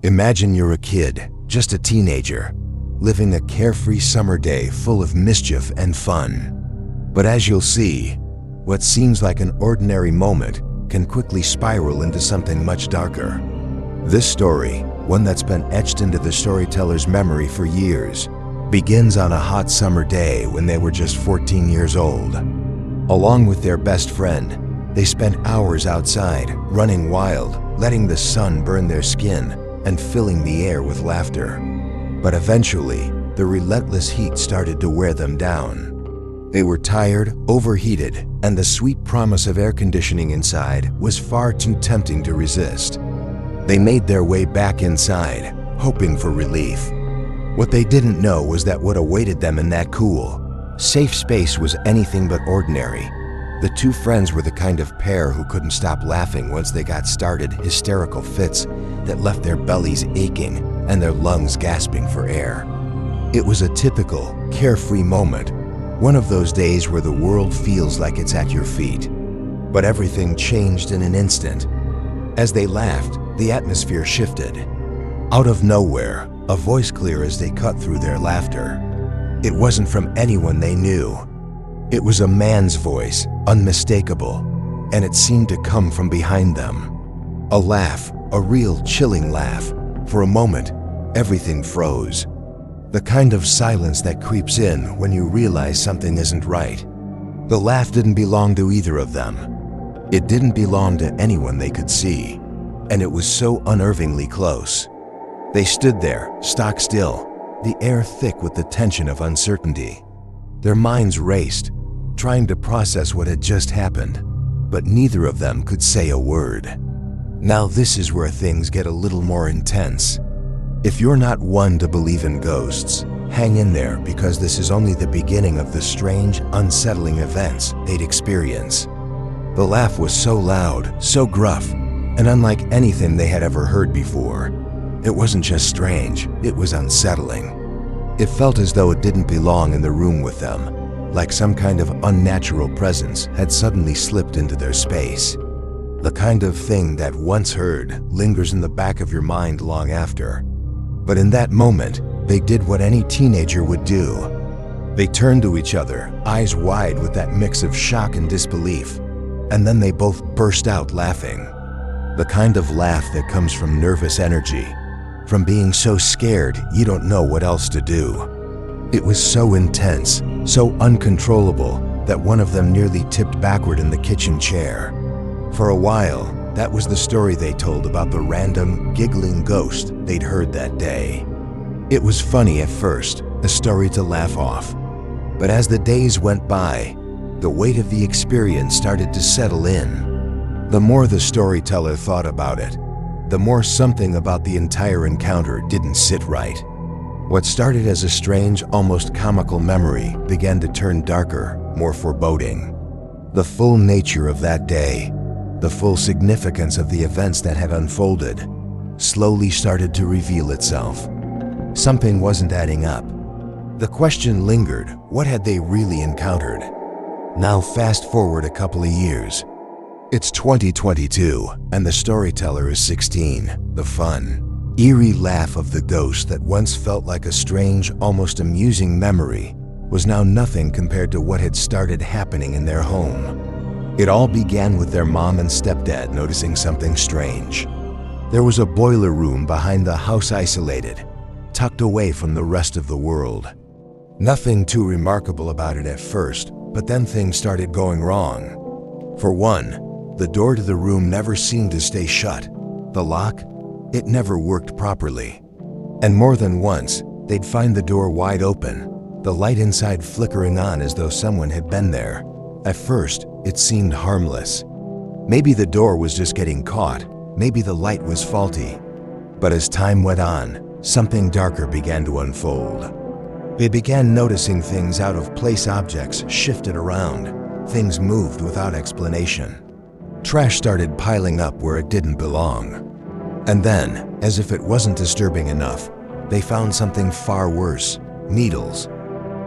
Imagine you're a kid, just a teenager, living a carefree summer day full of mischief and fun. But as you'll see, what seems like an ordinary moment can quickly spiral into something much darker. This story, one that's been etched into the storyteller's memory for years, begins on a hot summer day when they were just 14 years old. Along with their best friend, they spent hours outside, running wild, letting the sun burn their skin and filling the air with laughter. But eventually, the relentless heat started to wear them down. They were tired, overheated, and the sweet promise of air conditioning inside was far too tempting to resist. They made their way back inside, hoping for relief. What they didn't know was that what awaited them in that cool, safe space was anything but ordinary. The two friends were the kind of pair who couldn't stop laughing once they got started, hysterical fits that left their bellies aching and their lungs gasping for air. It was a typical, carefree moment, one of those days where the world feels like it's at your feet. But everything changed in an instant. As they laughed, the atmosphere shifted. Out of nowhere, a voice clear as they cut through their laughter. It wasn't from anyone they knew. It was a man's voice, unmistakable, and it seemed to come from behind them. A laugh, a real chilling laugh. For a moment, everything froze. The kind of silence that creeps in when you realize something isn't right. The laugh didn't belong to either of them. It didn't belong to anyone they could see, and it was so unnervingly close. They stood there, stock still, the air thick with the tension of uncertainty. Their minds raced, trying to process what had just happened, but neither of them could say a word. Now this is where things get a little more intense. If you're not one to believe in ghosts, hang in there because this is only the beginning of the strange, unsettling events they'd experience. The laugh was so loud, so gruff, and unlike anything they had ever heard before. It wasn't just strange, it was unsettling. It felt as though it didn't belong in the room with them, like some kind of unnatural presence had suddenly slipped into their space. The kind of thing that once heard lingers in the back of your mind long after. But in that moment, they did what any teenager would do. They turned to each other, eyes wide with that mix of shock and disbelief, and then they both burst out laughing. The kind of laugh that comes from nervous energy, from being so scared you don't know what else to do. It was so intense, so uncontrollable, that one of them nearly tipped backward in the kitchen chair. For a while, that was the story they told about the random, giggling ghost they'd heard that day. It was funny at first, a story to laugh off. But as the days went by, the weight of the experience started to settle in. The more the storyteller thought about it, the more something about the entire encounter didn't sit right. What started as a strange, almost comical memory began to turn darker, more foreboding. The full nature of that day, the full significance of the events that had unfolded, slowly started to reveal itself. Something wasn't adding up. The question lingered, what had they really encountered? Now fast forward a couple of years. It's 2022, and the storyteller is 16. The fun, eerie laugh of the ghost that once felt like a strange, almost amusing memory was now nothing compared to what had started happening in their home. It all began with their mom and stepdad noticing something strange. There was a boiler room behind the house, isolated, tucked away from the rest of the world. Nothing too remarkable about it at first, but then things started going wrong. For one, the door to the room never seemed to stay shut. The lock, it never worked properly. And more than once, they'd find the door wide open, the light inside flickering on as though someone had been there. At first, it seemed harmless. Maybe the door was just getting caught, maybe the light was faulty. But as time went on, something darker began to unfold. They began noticing things out of place, objects shifted around, things moved without explanation. Trash started piling up where it didn't belong. And then, as if it wasn't disturbing enough, they found something far worse: needles.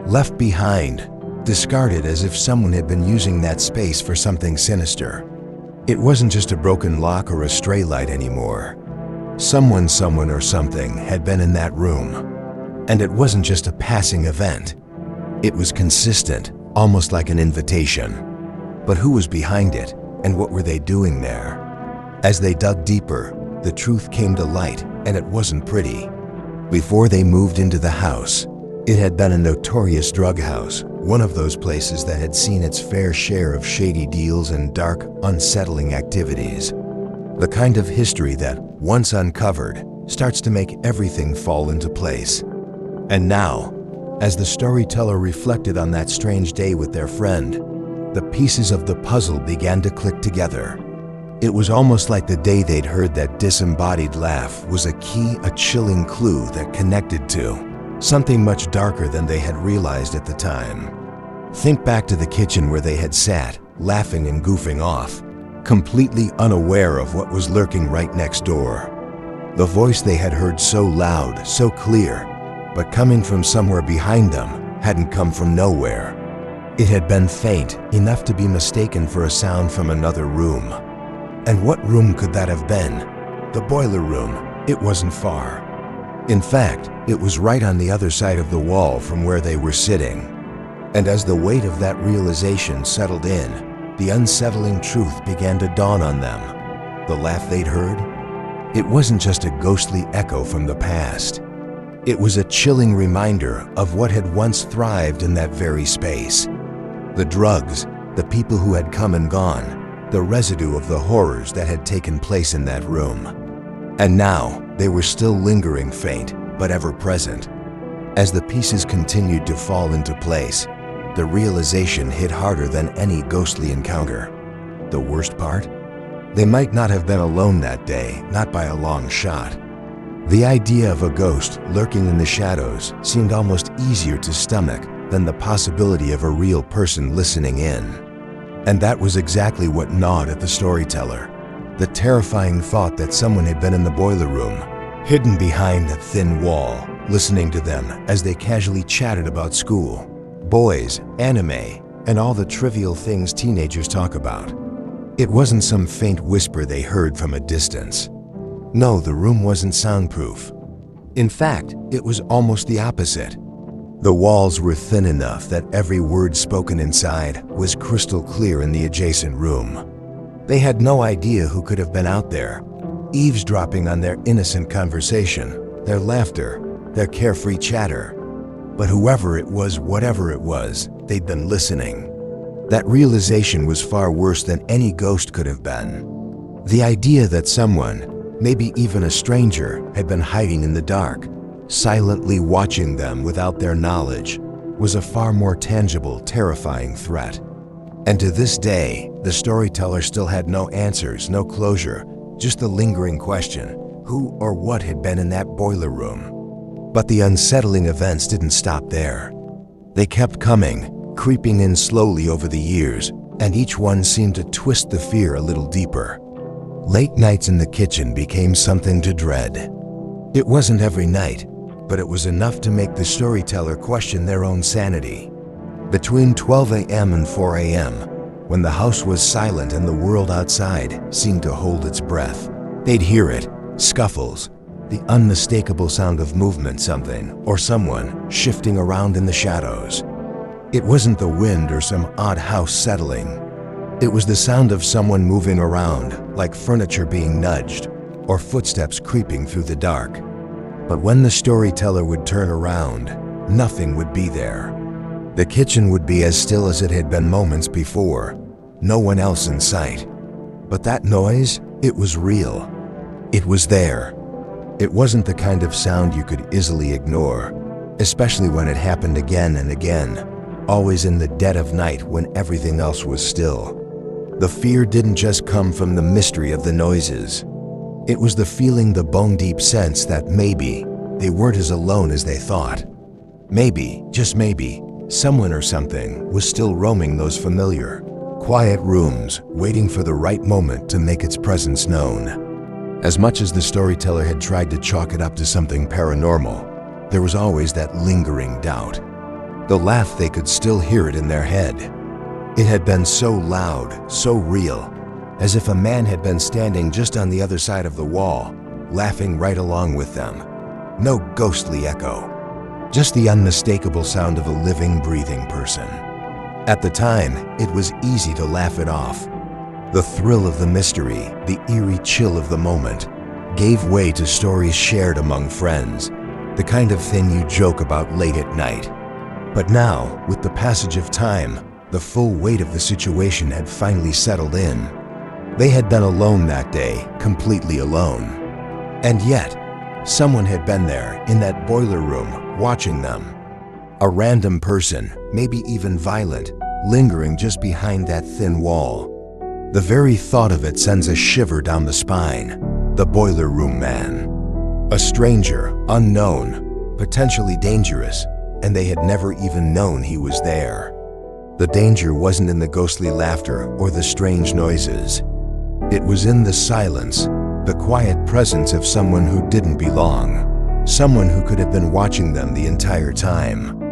Left behind, discarded as if someone had been using that space for something sinister. It wasn't just a broken lock or a stray light anymore. Someone, or something had been in that room. And it wasn't just a passing event. It was consistent, almost like an invitation. But who was behind it, and what were they doing there? As they dug deeper, the truth came to light, and it wasn't pretty. Before they moved into the house, it had been a notorious drug house, one of those places that had seen its fair share of shady deals and dark, unsettling activities. The kind of history that, once uncovered, starts to make everything fall into place. And now, as the storyteller reflected on that strange day with their friend, the pieces of the puzzle began to click together. It was almost like the day they'd heard that disembodied laugh was a key, a chilling clue that connected to something much darker than they had realized at the time. Think back to the kitchen where they had sat, laughing and goofing off, completely unaware of what was lurking right next door. The voice they had heard so loud, so clear, but coming from somewhere behind them, hadn't come from nowhere. It had been faint, enough to be mistaken for a sound from another room. And what room could that have been? The boiler room. It wasn't far. In fact, it was right on the other side of the wall from where they were sitting. And as the weight of that realization settled in, the unsettling truth began to dawn on them. The laugh they'd heard? It wasn't just a ghostly echo from the past. It was a chilling reminder of what had once thrived in that very space. The drugs, the people who had come and gone, the residue of the horrors that had taken place in that room. And now, they were still lingering faint, but ever present. As the pieces continued to fall into place, the realization hit harder than any ghostly encounter. The worst part? They might not have been alone that day, not by a long shot. The idea of a ghost lurking in the shadows seemed almost easier to stomach than the possibility of a real person listening in. And that was exactly what gnawed at the storyteller. The terrifying thought that someone had been in the boiler room, hidden behind a thin wall, listening to them as they casually chatted about school, boys, anime, and all the trivial things teenagers talk about. It wasn't some faint whisper they heard from a distance. No, the room wasn't soundproof. In fact, it was almost the opposite. The walls were thin enough that every word spoken inside was crystal clear in the adjacent room. They had no idea who could have been out there, eavesdropping on their innocent conversation, their laughter, their carefree chatter. But whoever it was, whatever it was, they'd been listening. That realization was far worse than any ghost could have been. The idea that someone, maybe even a stranger, had been hiding in the dark, silently watching them without their knowledge, was a far more tangible, terrifying threat. And to this day, the storyteller still had no answers, no closure, just the lingering question, who or what had been in that boiler room? But the unsettling events didn't stop there. They kept coming, creeping in slowly over the years, and each one seemed to twist the fear a little deeper. Late nights in the kitchen became something to dread. It wasn't every night, but it was enough to make the storyteller question their own sanity. Between 12 a.m. and 4 a.m., when the house was silent and the world outside seemed to hold its breath, they'd hear it, scuffles, the unmistakable sound of movement, something or someone shifting around in the shadows. It wasn't the wind or some odd house settling. It was the sound of someone moving around, like furniture being nudged, or footsteps creeping through the dark. But when the storyteller would turn around, nothing would be there. The kitchen would be as still as it had been moments before, no one else in sight. But that noise, it was real. It was there. It wasn't the kind of sound you could easily ignore, especially when it happened again and again, always in the dead of night when everything else was still. The fear didn't just come from the mystery of the noises. It was the feeling, the bone-deep sense that maybe they weren't as alone as they thought. Maybe, just maybe, someone or something was still roaming those familiar, quiet rooms, waiting for the right moment to make its presence known. As much as the storyteller had tried to chalk it up to something paranormal, there was always that lingering doubt. The laugh, they could still hear it in their head. It had been so loud, so real, as if a man had been standing just on the other side of the wall, laughing right along with them. No ghostly echo, just the unmistakable sound of a living, breathing person. At the time, it was easy to laugh it off. The thrill of the mystery, the eerie chill of the moment, gave way to stories shared among friends, the kind of thing you joke about late at night. But now, with the passage of time, the full weight of the situation had finally settled in. They had been alone that day, completely alone. And yet, someone had been there, in that boiler room, watching them. A random person, maybe even violent, lingering just behind that thin wall. The very thought of it sends a shiver down the spine. The boiler room man. A stranger, unknown, potentially dangerous, and they had never even known he was there. The danger wasn't in the ghostly laughter or the strange noises. It was in the silence, the quiet presence of someone who didn't belong. Someone who could have been watching them the entire time.